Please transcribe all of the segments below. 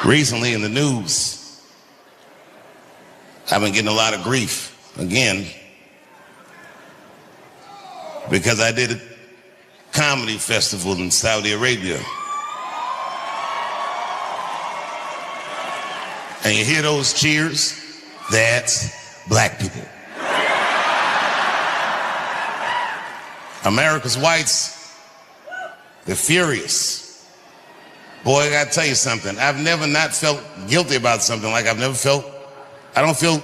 Recently in the news, I've been getting a lot of grief again because I did a comedy festival in Saudi Arabia. And you hear those cheers? That's black people. America's whites, they're furious. Boy, I gotta tell you something. I've never not felt guilty about something like I've never felt. I don't feel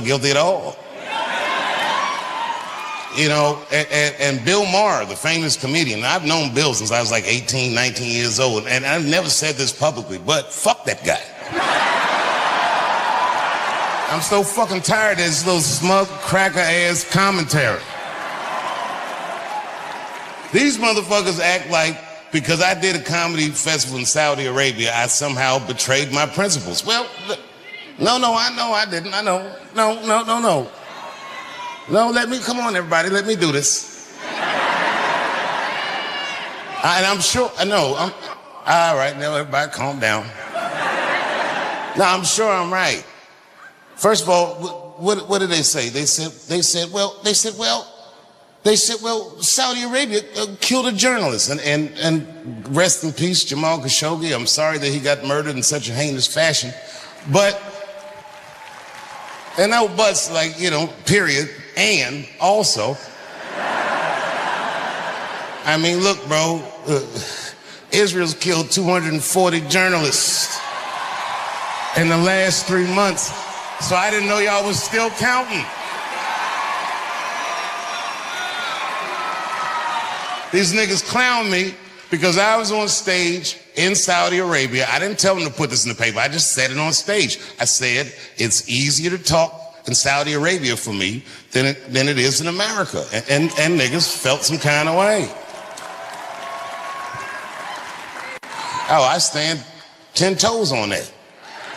guilty at all. You know, and Bill Maher, the famous comedian, I've known Bill since I was like 18, 19 years old, and I've never said this publicly, but fuck that guy. I'm so fucking tired of this little smug, cracker-ass commentary. These motherfuckers act like because I did a comedy festival in Saudi Arabia, I somehow betrayed my principles. Well, no, I know I didn't. I know. No. No, come on, everybody, let me do this. And I'm sure, all right, now everybody calm down. No, I'm sure I'm right. First of all, what did they say? They said, well, Saudi Arabia killed a journalist, and rest in peace, Jamal Khashoggi. I'm sorry that he got murdered in such a heinous fashion, and no buts, like, you know, period. And also, I mean, look, bro, Israel's killed 240 journalists in the last 3 months, so I didn't know y'all was still counting. These niggas clown me because I was on stage in Saudi Arabia. I didn't tell them to put this in the paper. I just said it on stage. I said, it's easier to talk in Saudi Arabia for me than it is in America. And niggas felt some kind of way. Oh, I stand 10 toes on that.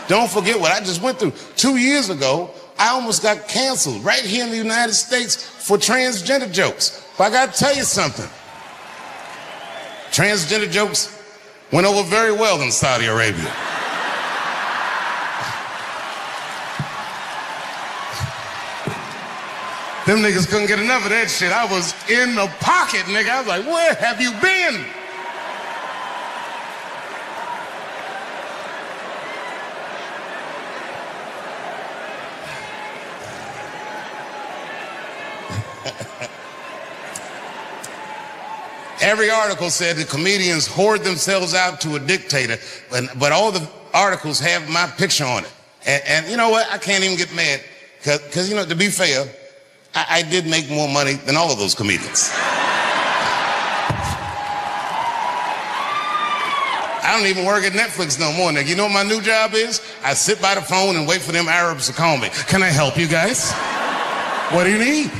Don't forget what I just went through. 2 years ago, I almost got canceled right here in the United States for transgender jokes. But I gotta tell you something. Transgender jokes went over very well in Saudi Arabia. Them niggas couldn't get enough of that shit. I was in the pocket, nigga. I was like, where have you been? Every article said the comedians hoard themselves out to a dictator, but all the articles have my picture on it. And you know what? I can't even get mad, because, you know, to be fair, I did make more money than all of those comedians. I don't even work at Netflix no more, nigga. You know what my new job is? I sit by the phone and wait for them Arabs to call me. Can I help you guys? What do you need?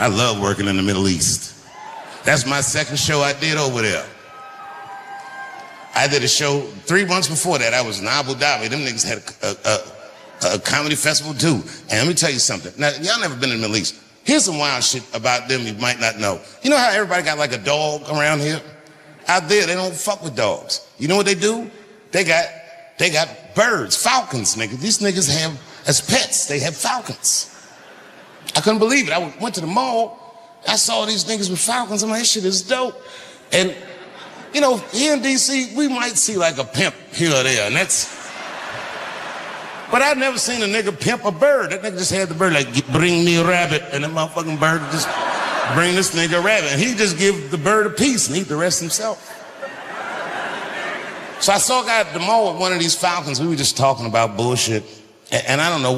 I love working in the Middle East. That's my second show I did over there. I did a show 3 months before that. I was in Abu Dhabi. Them niggas had a comedy festival too. And let me tell you something. Now, y'all never been in the Middle East. Here's some wild shit about them you might not know. You know how everybody got like a dog around here? Out there, they don't fuck with dogs. You know what they do? They got birds, falcons, nigga. These niggas have, as pets, they have falcons. I couldn't believe it. I went to the mall. I saw these niggas with falcons. I'm like, this shit is dope. And, you know, here in D.C., we might see like a pimp here or there, and that's... But I've never seen a nigga pimp a bird. That nigga just had the bird like, bring me a rabbit, and that motherfucking bird just bring this nigga a rabbit. And he just give the bird a piece and eat the rest himself. So I saw a guy at the mall with one of these falcons. We were just talking about bullshit. And I don't know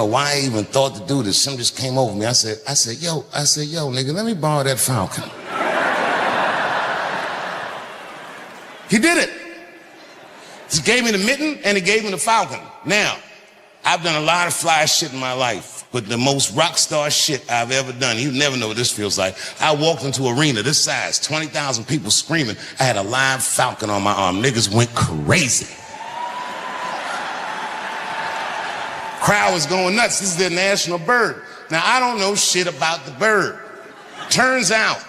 why I even thought to do this. Something just came over me. I said, yo, nigga, let me borrow that falcon. He did it. He gave me the mitten and he gave me the falcon. Now, I've done a lot of fly shit in my life, but the most rock star shit I've ever done, you never know what this feels like. I walked into an arena this size, 20,000 people screaming. I had a live falcon on my arm. Niggas went crazy. Crowd was going nuts. This is their national bird. Now, I don't know shit about the bird. Turns out,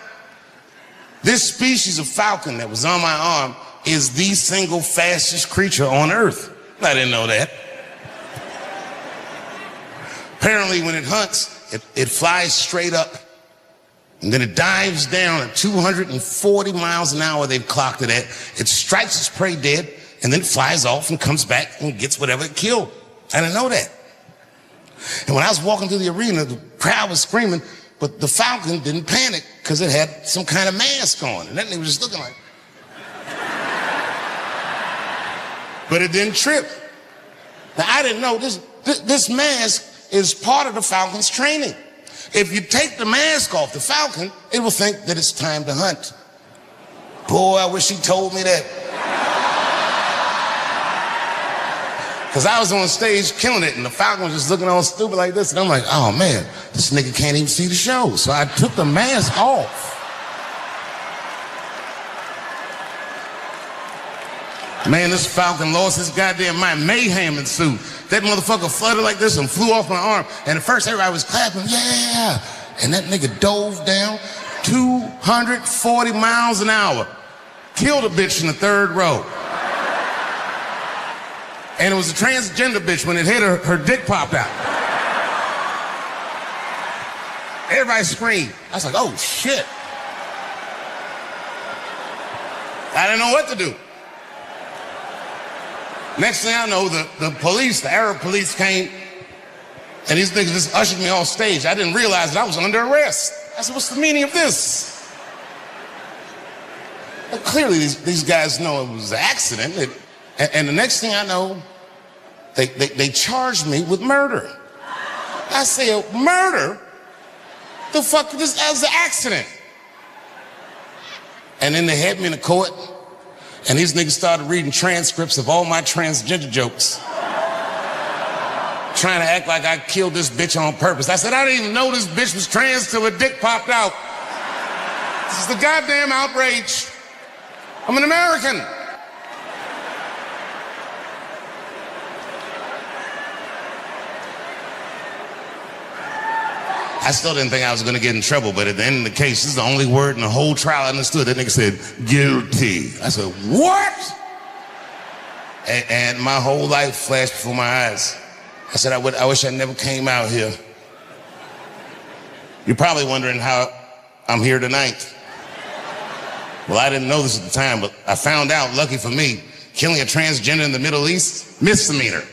this species of falcon that was on my arm is the single fastest creature on Earth. I didn't know that. Apparently, when it hunts, it flies straight up, and then it dives down at 240 miles an hour, they've clocked it at. It strikes its prey dead, and then it flies off and comes back and gets whatever it killed. I didn't know that. And when I was walking through the arena, the crowd was screaming, but the falcon didn't panic because it had some kind of mask on. And that thing was just looking like. But it didn't trip. Now, I didn't know this mask is part of the falcon's training. If you take the mask off the falcon, it will think that it's time to hunt. Boy, I wish he told me that. Because I was on stage killing it, and the falcon was just looking all stupid like this, and I'm like, oh man, this nigga can't even see the show. So I took the mask off. Man, this falcon lost his goddamn mind. Mayhem ensued. That motherfucker fluttered like this and flew off my arm. And at first everybody was clapping, yeah. And that nigga dove down 240 miles an hour. Killed a bitch in the third row. And it was a transgender bitch. When it hit her, her dick popped out. Everybody screamed. I was like, oh shit. I didn't know what to do. Next thing I know, the police, the Arab police came, and these niggas just ushered me off stage. I didn't realize that I was under arrest. I said, what's the meaning of this? Well, clearly, these guys know it was an accident. And the next thing I know, they charged me with murder. I said, murder? The fuck, this was an accident. And then they had me in the court. And these niggas started reading transcripts of all my transgender jokes. Trying to act like I killed this bitch on purpose. I said, I didn't even know this bitch was trans till her dick popped out. This is the goddamn outrage. I'm an American. I still didn't think I was gonna get in trouble, but at the end of the case, this is the only word in the whole trial I understood. That nigga said, guilty. I said, what? And my whole life flashed before my eyes. I said, I wish I never came out here. You're probably wondering how I'm here tonight. Well, I didn't know this at the time, but I found out, lucky for me, killing a transgender in the Middle East, misdemeanor.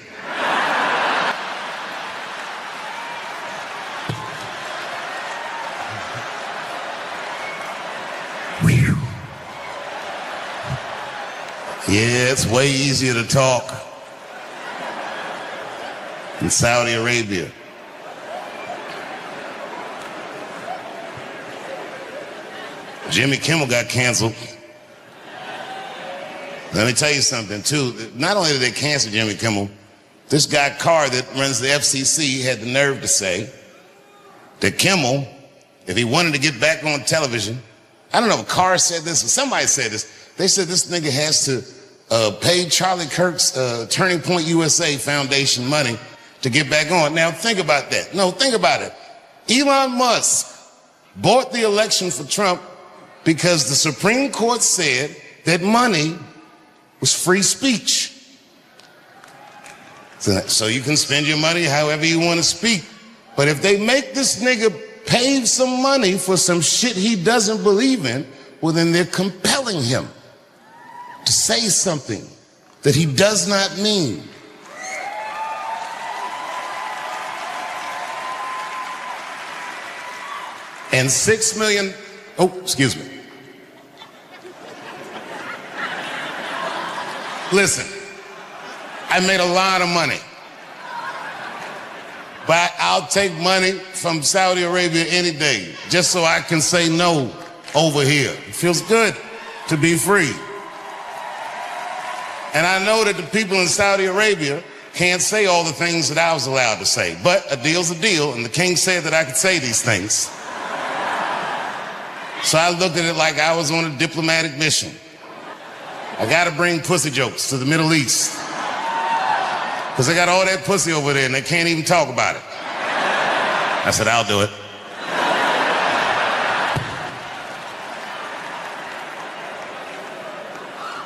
Yeah, it's way easier to talk in Saudi Arabia. Jimmy Kimmel got canceled. Let me tell you something, too. Not only did they cancel Jimmy Kimmel, this guy Carr that runs the FCC had the nerve to say that Kimmel, if he wanted to get back on television, I don't know if Carr said this or somebody said this, they said this nigga has to pay Charlie Kirk's Turning Point USA Foundation money to get back on. Now think about that. No, think about it. Elon Musk bought the election for Trump because the Supreme Court said that money was free speech. So you can spend your money however you want to speak. But if they make this nigga pay some money for some shit he doesn't believe in, well then they're compelling him to say something that he does not mean. And 6 million, oh, excuse me. Listen, I made a lot of money, but I'll take money from Saudi Arabia any day just so I can say no over here. It feels good to be free. And I know that the people in Saudi Arabia can't say all the things that I was allowed to say, but a deal's a deal, and the king said that I could say these things. So I looked at it like I was on a diplomatic mission. I gotta bring pussy jokes to the Middle East, because they got all that pussy over there and they can't even talk about it. I said, I'll do it.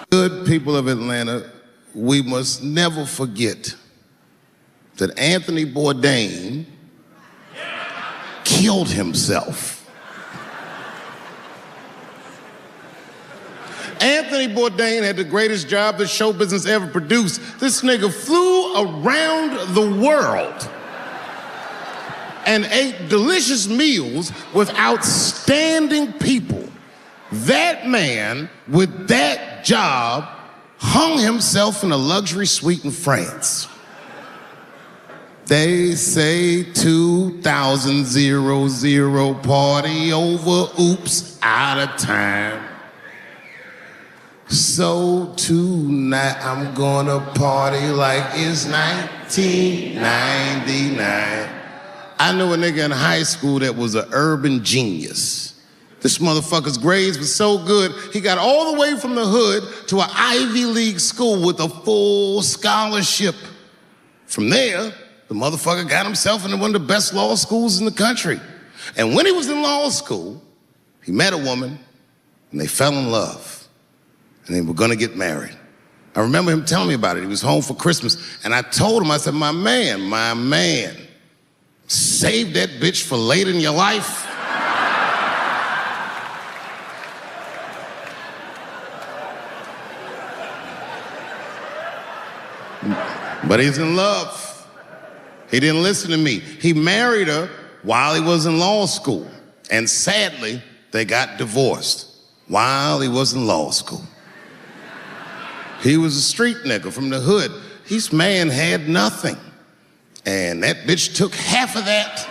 Good people of Atlanta, we must never forget that Anthony Bourdain killed himself. Anthony Bourdain had the greatest job that show business ever produced. This nigga flew around the world and ate delicious meals with outstanding people. That man, with that job, hung himself in a luxury suite in France. They say 2000 party over, oops, out of time. So tonight I'm gonna party like it's 1999. I knew a nigga in high school that was an urban genius. This motherfucker's grades were so good, he got all the way from the hood to an Ivy League school with a full scholarship. From there, the motherfucker got himself into one of the best law schools in the country. And when he was in law school, he met a woman and they fell in love. And they were gonna get married. I remember him telling me about it. He was home for Christmas. And I told him, I said, my man, save that bitch for later in your life. But he's in love. He didn't listen to me. He married her while he was in law school. And sadly, they got divorced while he was in law school. He was a street nigga from the hood. This man had nothing. And that bitch took half of that.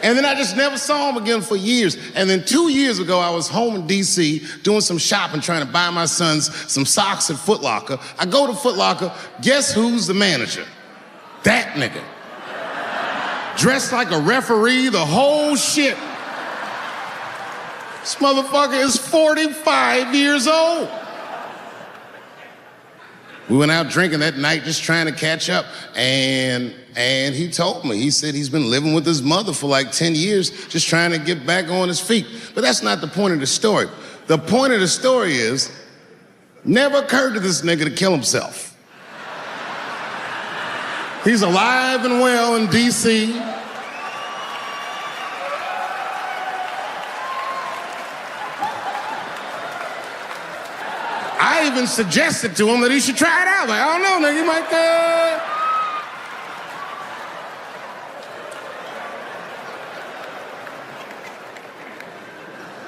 And then I just never saw him again for years. And then 2 years ago, I was home in DC doing some shopping, trying to buy my sons some socks at Foot Locker. I go to Foot Locker, guess who's the manager? That nigga. Dressed like a referee, the whole shit. This motherfucker is 45 years old. We went out drinking that night just trying to catch up, and he told me, he said he's been living with his mother for like 10 years, just trying to get back on his feet. But that's not the point of the story. The point of the story is, never occurred to this nigga to kill himself. He's alive and well in DC. I even suggested to him that he should try it out. Like, I don't know, nigga, you might,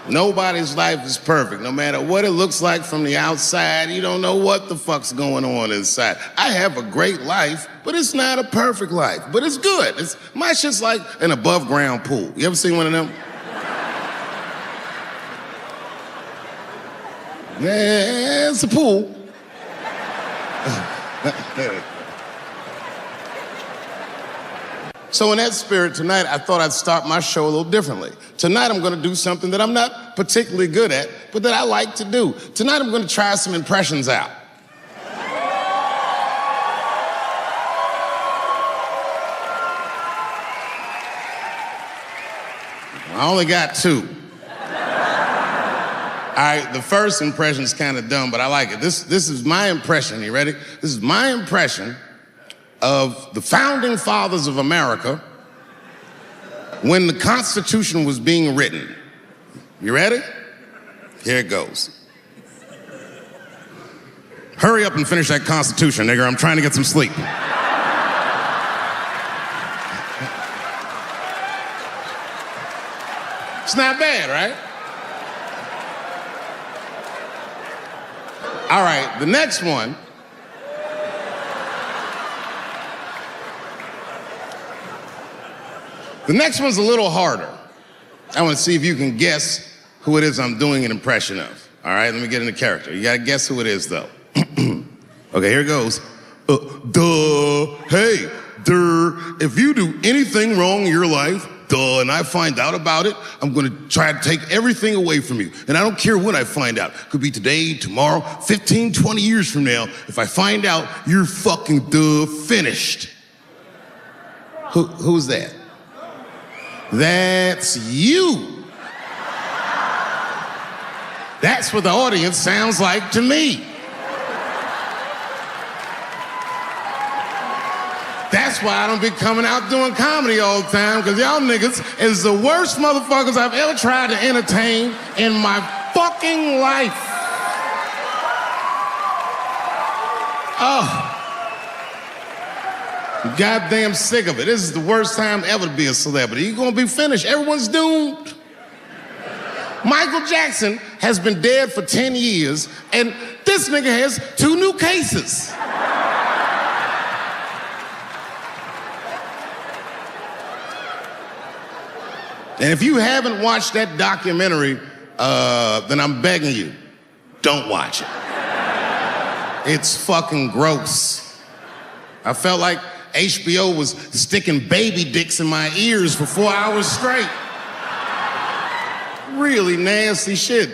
Nobody's life is perfect. No matter what it looks like from the outside, you don't know what the fuck's going on inside. I have a great life, but it's not a perfect life. But it's good. My shit's like an above ground pool. You ever seen one of them? Yeah, it's a pool. So in that spirit, tonight, I thought I'd start my show a little differently. Tonight, I'm gonna do something that I'm not particularly good at, but that I like to do. Tonight, I'm gonna try some impressions out. I only got 2. All right, the first impression is kind of dumb, but I like it. This is my impression. You ready? This is my impression of the founding fathers of America when the Constitution was being written. You ready? Here it goes. Hurry up and finish that Constitution, nigger. I'm trying to get some sleep. It's not bad, right? All right, the next one. The next one's a little harder. I want to see if you can guess who it is I'm doing an impression of. All right, let me get into character. You gotta guess who it is, though. Okay, here it goes. Hey, if you do anything wrong in your life, and I find out about it, I'm gonna try to take everything away from you. And I don't care when I find out. Could be today, tomorrow, 15, 20 years from now. If I find out, you're fucking finished. Who's that? That's you. That's what the audience sounds like to me. That's why I don't be coming out doing comedy all the time, because y'all niggas is the worst motherfuckers I've ever tried to entertain in my fucking life. Oh. I'm goddamn sick of it. This is the worst time ever to be a celebrity. You're gonna be finished. Everyone's doomed. Michael Jackson has been dead for 10 years, and this nigga has 2 new cases. And if you haven't watched that documentary, then I'm begging you, don't watch it. It's fucking gross. I felt like HBO was sticking baby dicks in my ears for 4 hours straight. Really nasty shit.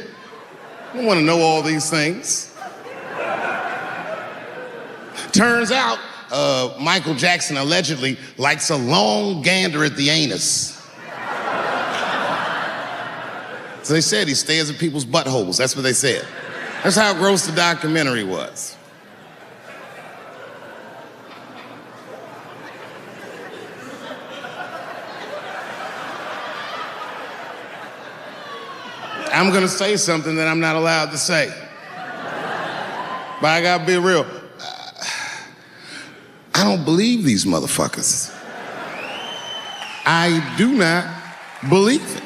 I don't want to know all these things. Turns out, Michael Jackson allegedly likes a long gander at the anus. So they said he stares at people's buttholes. That's what they said. That's how gross the documentary was. I'm gonna say something that I'm not allowed to say. But I gotta be real. I don't believe these motherfuckers. I do not believe it.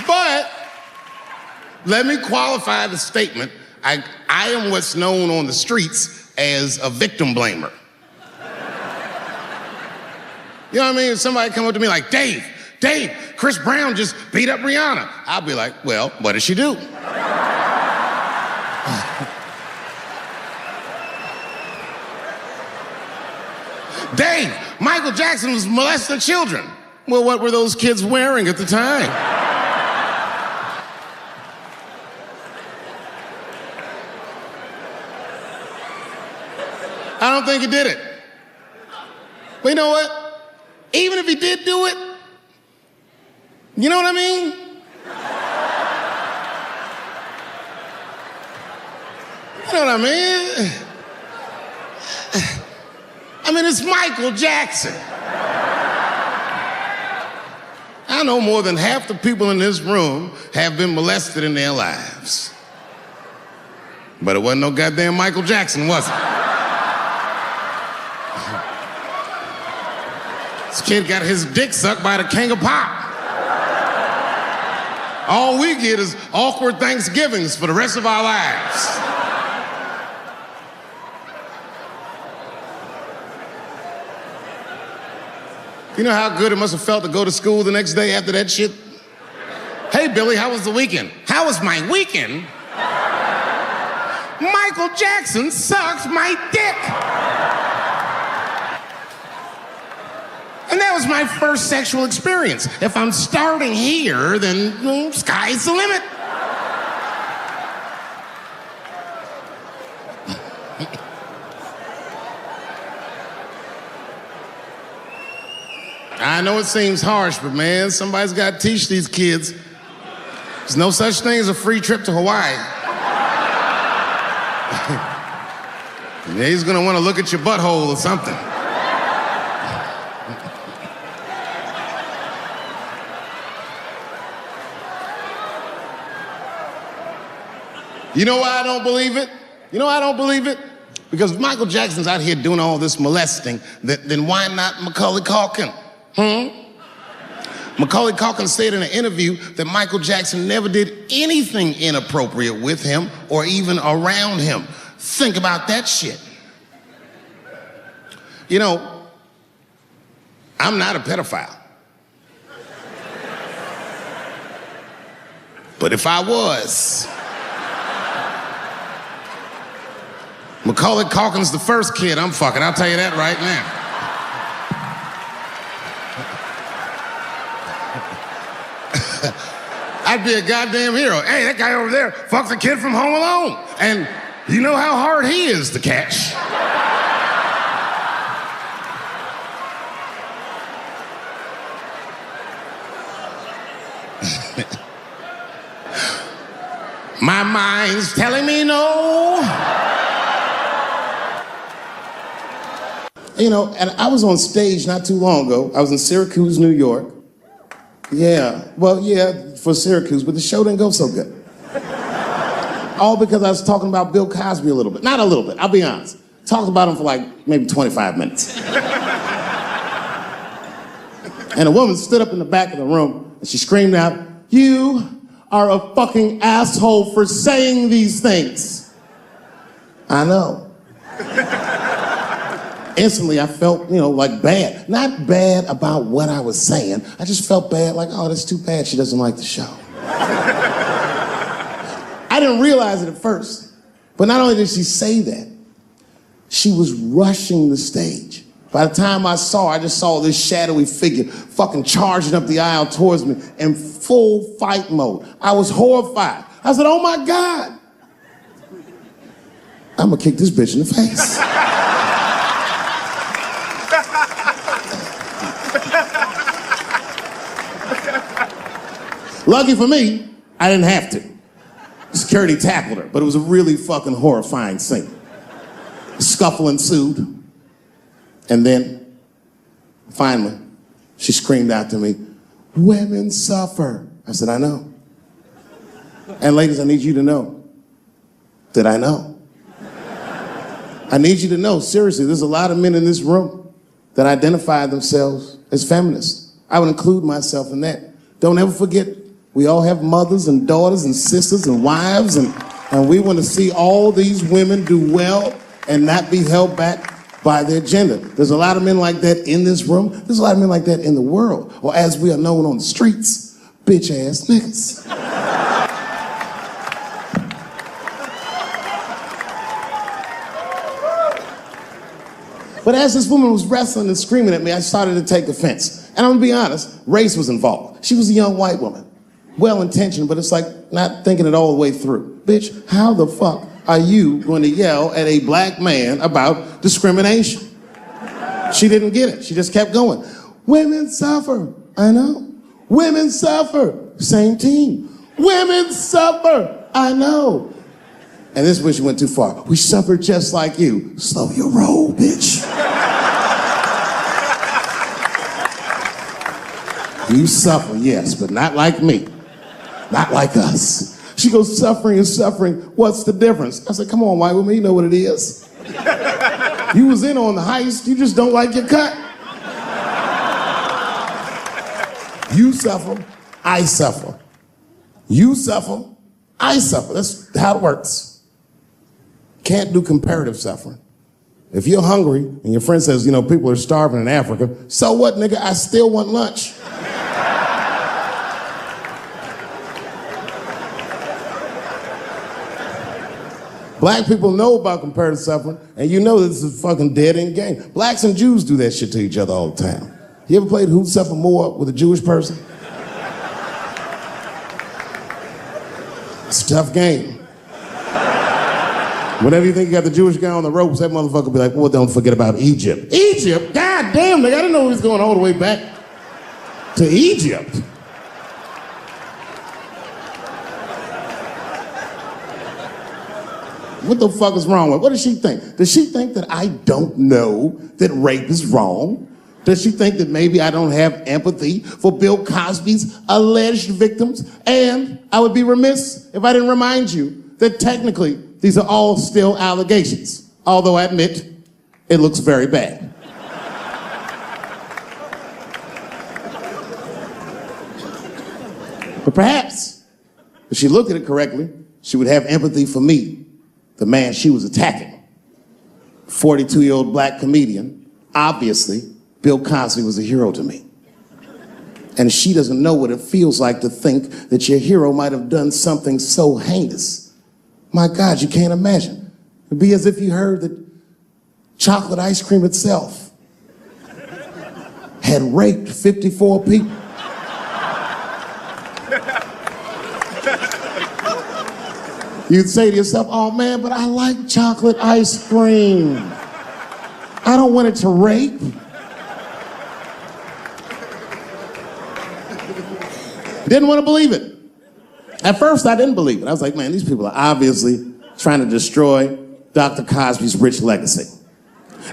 But let me qualify the statement. I am what's known on the streets as a victim blamer. You know what I mean? If somebody come up to me like, Dave, Chris Brown just beat up Rihanna. I'll be like, well, what did she do? Dave, Michael Jackson was molesting children. Well, what were those kids wearing at the time? I don't think he did it. But you know what? Even if he did do it, you know what I mean? You know what I mean? I mean, it's Michael Jackson. I know more than half the people in this room have been molested in their lives. But it wasn't no goddamn Michael Jackson, was it? This kid got his dick sucked by the king of pop. All we get is awkward Thanksgivings for the rest of our lives. You know how good it must have felt to go to school the next day after that shit? Hey, Billy, how was the weekend? How was my weekend? Michael Jackson sucked my dick. And that was my first sexual experience. If I'm starting here, then sky's the limit. I know it seems harsh, but man, somebody's got to teach these kids. There's no such thing as a free trip to Hawaii. He's gonna want to look at your butthole or something. You know why I don't believe it? You know why I don't believe it? Because if Michael Jackson's out here doing all this molesting, then why not Macaulay Culkin? Macaulay Culkin said in an interview that Michael Jackson never did anything inappropriate with him or even around him. Think about that shit. You know, I'm not a pedophile. But if I was, Macaulay Culkin's the first kid I'm fucking, I'll tell you that right now. I'd be a goddamn hero. Hey, that guy over there fucks a kid from Home Alone. And you know how hard he is to catch. My mind's telling me no. You know, and I was on stage not too long ago. I was in Syracuse, New York. Yeah, well, yeah, for Syracuse, but the show didn't go so good. All because I was talking about Bill Cosby a little bit. Not a little bit, I'll be honest. Talked about him for like maybe 25 minutes. And a woman stood up in the back of the room and she screamed out, "You are a fucking asshole for saying these things." I know. Instantly, I felt, like bad. Not bad about what I was saying. I just felt bad, like, oh, that's too bad she doesn't like the show. I didn't realize it at first. But not only did she say that, she was rushing the stage. By the time I saw her, I just saw this shadowy figure fucking charging up the aisle towards me in full fight mode. I was horrified. I said, oh my God. I'm gonna kick this bitch in the face. Lucky for me, I didn't have to. Security tackled her, but it was a really fucking horrifying scene. A scuffle ensued, and then, finally, she screamed out to me, "Women suffer." I said, I know. And ladies, I need you to know that I know. I need you to know, seriously, there's a lot of men in this room that identify themselves as feminists. I would include myself in that. Don't ever forget, we all have mothers and daughters and sisters and wives, and we want to see all these women do well and not be held back by their gender. There's a lot of men like that in this room. There's a lot of men like that in the world, or as we are known on the streets, bitch-ass niggas. But as this woman was wrestling and screaming at me, I started to take offense. And I'm gonna be honest, race was involved. She was a young white woman. Well-intentioned, but it's like not thinking it all the way through. Bitch, how the fuck are you going to yell at a black man about discrimination? She didn't get it. She just kept going. Women suffer. I know. Women suffer. Same team. Women suffer. I know. And this is where she went too far. We suffer just like you. Slow your roll, bitch. You suffer, yes, but not like me. Not like us. She goes, suffering is suffering. What's the difference? I said, come on, white woman, you know what it is. You was in on the heist, you just don't like your cut. You suffer, I suffer. You suffer, I suffer. That's how it works. Can't do comparative suffering. If you're hungry and your friend says, people are starving in Africa, so what, nigga? I still want lunch. Black people know about comparative suffering, and you know this is a fucking dead-end game. Blacks and Jews do that shit to each other all the time. You ever played Who'd Suffer More with a Jewish person? It's a tough game. Whenever you think you got the Jewish guy on the ropes, that motherfucker will be like, well, don't forget about Egypt. Egypt? God damn, nigga, I didn't know he was going all the way back to Egypt. What the fuck is wrong with her? What does she think? Does she think that I don't know that rape is wrong? Does she think that maybe I don't have empathy for Bill Cosby's alleged victims? And I would be remiss if I didn't remind you that technically these are all still allegations, although I admit it looks very bad. But perhaps, if she looked at it correctly, she would have empathy for me, the man she was attacking. 42-year-old black comedian. Obviously, Bill Cosby was a hero to me. And she doesn't know what it feels like to think that your hero might have done something so heinous. My God, you can't imagine. It'd be as if you heard that chocolate ice cream itself had raped 54 people. You'd say to yourself, oh man, but I like chocolate ice cream. I don't want it to rape. Didn't want to believe it. At first, I didn't believe it. I was like, man, these people are obviously trying to destroy Dr. Cosby's rich legacy.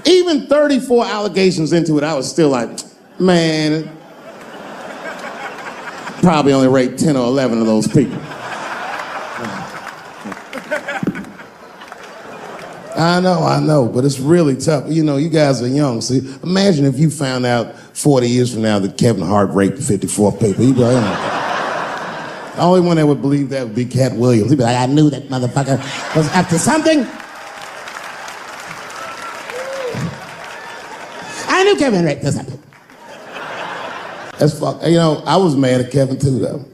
Even 34 allegations into it, I was still like, man, probably only raped 10 or 11 of those people. I know, but it's really tough. You know, you guys are young, so imagine if you found out 40 years from now that Kevin Hart raped 54 people. You'd be like, oh. The only one that would believe that would be Cat Williams. He'd be like, I knew that motherfucker was up to something. I knew Kevin raped something. That's fuck. You know, I was mad at Kevin too, though.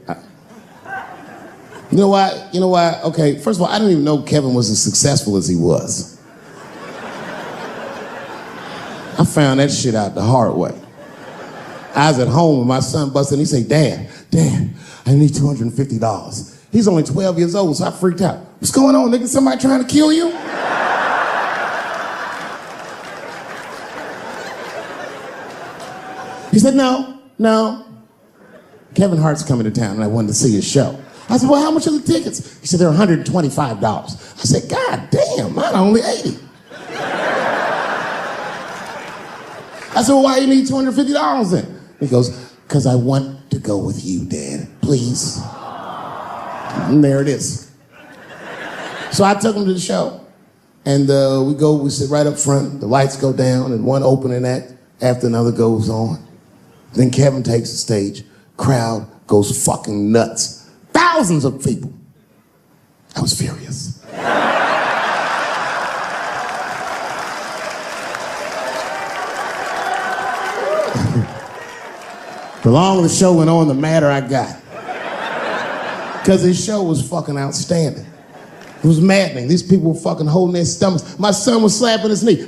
You know why? You know why? Okay, first of all, I didn't even know Kevin was as successful as he was. I found that shit out the hard way. I was at home and my son busted and he said, Dad, I need $250. He's only 12 years old, so I freaked out. What's going on, nigga? Somebody trying to kill you? He said, no. Kevin Hart's coming to town and I wanted to see his show. I said, well, how much are the tickets? He said, they're $125. I said, God damn, mine are only 80. I said, well, why do you need $250 then? He goes, because I want to go with you, Dad, please. And there it is. So I took him to the show. And we sit right up front, the lights go down, and one opening act after another goes on. Then Kevin takes the stage, crowd goes fucking nuts. Thousands of people. I was furious. The longer the show went on, the madder I got. Because his show was fucking outstanding. It was maddening. These people were fucking holding their stomachs. My son was slapping his knee. I'm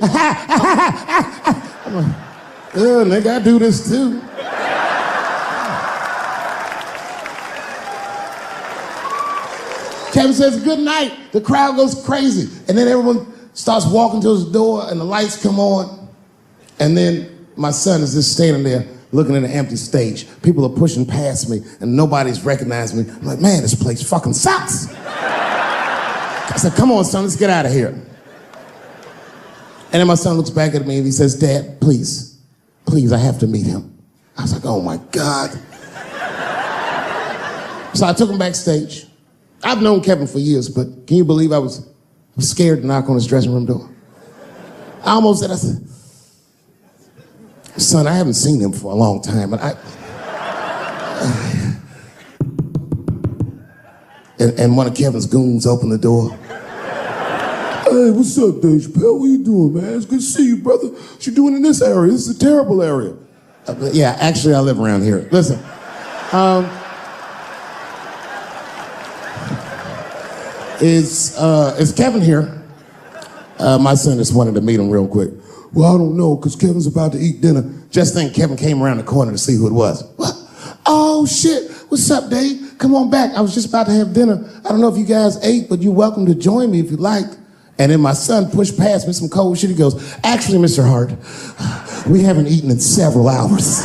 like, yeah, nigga, I do this too. Kevin says, good night. The crowd goes crazy. And then everyone starts walking to his door and the lights come on. And then my son is just standing there looking at an empty stage. People are pushing past me and nobody's recognizing me. I'm like, man, this place fucking sucks. I said, come on, son, let's get out of here. And then my son looks back at me and he says, Dad, please, I have to meet him. I was like, oh my God. So I took him backstage. I've known Kevin for years, but can you believe I was scared to knock on his dressing room door? I almost said, I said, son, I haven't seen him for a long time, but and one of Kevin's goons opened the door. Hey, what's up, Dave Chappelle? What you doing, man? It's good to see you, brother. What you doing in this area? This is a terrible area. Yeah, actually, I live around here. Listen, is Kevin here? My son just wanted to meet him real quick. Well, I don't know, because Kevin's about to eat dinner. Just think Kevin came around the corner to see who it was. What? Oh, shit. What's up, Dave? Come on back. I was just about to have dinner. I don't know if you guys ate, but you're welcome to join me if you like. And then my son pushed past me some cold shit. He goes, actually, Mr. Hart, we haven't eaten in several hours.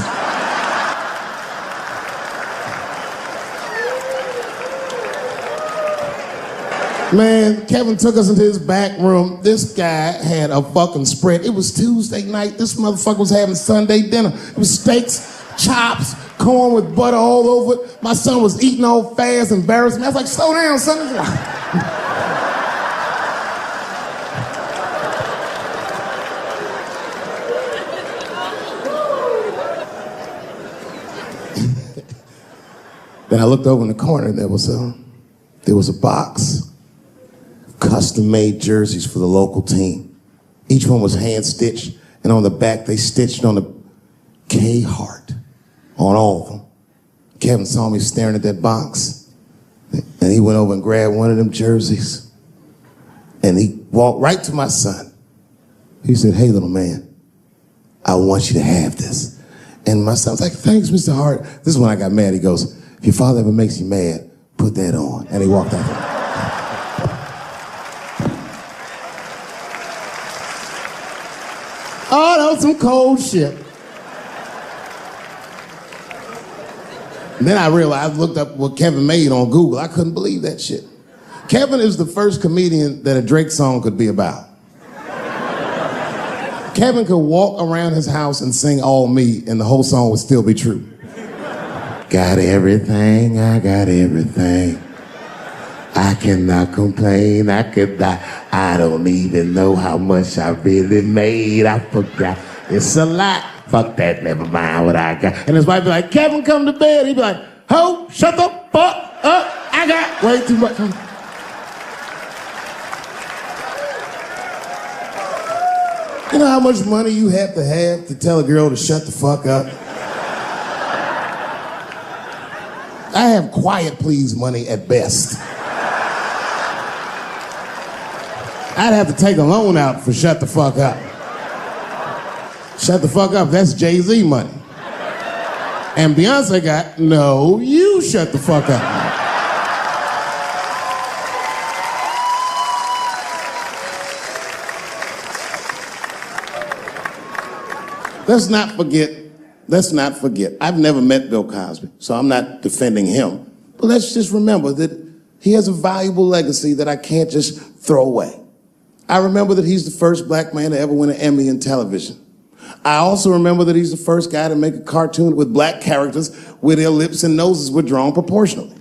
Man, Kevin took us into his back room. This guy had a fucking spread. It was Tuesday night. This motherfucker was having Sunday dinner. It was steaks, chops, corn with butter all over it. My son was eating all fast, embarrassed me. I was like, slow down, son. Then I looked over in the corner and there was a box. Custom-made jerseys for the local team. Each one was hand-stitched, and on the back they stitched on the K Hart on all of them. Kevin saw me staring at that box, and he went over and grabbed one of them jerseys, and he walked right to my son. He said, hey, little man, I want you to have this. And my son was like, thanks, Mr. Hart. This is when I got mad. He goes, if your father ever makes you mad, put that on. And he walked out there. Oh, that was some cold shit. Then I realized, I looked up what Kevin made on Google. I couldn't believe that shit. Kevin is the first comedian that a Drake song could be about. Kevin could walk around his house and sing All Me, and the whole song would still be true. Got everything, I got everything. I cannot complain, I could die. I don't even know how much I really made. I forgot, it's a lot. Fuck that, never mind what I got. And his wife be like, Kevin, come to bed. He'd be like, ho, shut the fuck up. I got way too much. You know how much money you have to tell a girl to shut the fuck up? I have quiet please money at best. I'd have to take a loan out for shut the fuck up. Shut the fuck up, that's Jay-Z money. And Beyonce got, no, you shut the fuck up. Let's not forget, I've never met Bill Cosby, so I'm not defending him. But let's just remember that he has a valuable legacy that I can't just throw away. I remember that he's the first black man to ever win an Emmy in television. I also remember that he's the first guy to make a cartoon with black characters where their lips and noses were drawn proportionally.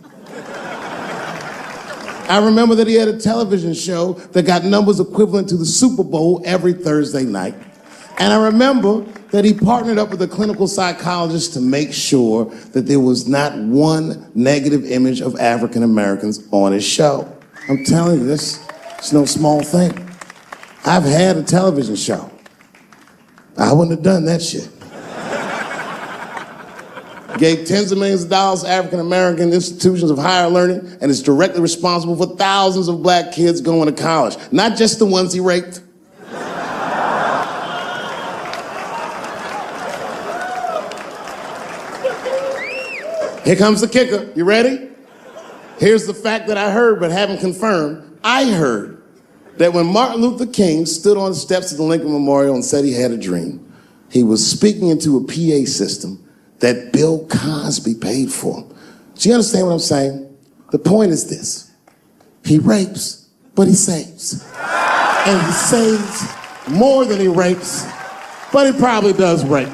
I remember that he had a television show that got numbers equivalent to the Super Bowl every Thursday night. And I remember that he partnered up with a clinical psychologist to make sure that there was not one negative image of African Americans on his show. I'm telling you, it's no small thing. I've had a television show. I wouldn't have done that shit. Gave tens of millions of dollars to African American institutions of higher learning, and is directly responsible for thousands of black kids going to college, not just the ones he raped. Here comes the kicker. You ready? Here's the fact that I heard but haven't confirmed. I heard that when Martin Luther King stood on the steps of the Lincoln Memorial and said he had a dream, he was speaking into a PA system that Bill Cosby paid for. Do you understand what I'm saying? The point is this. He rapes, but he saves. And he saves more than he rapes, but he probably does rape.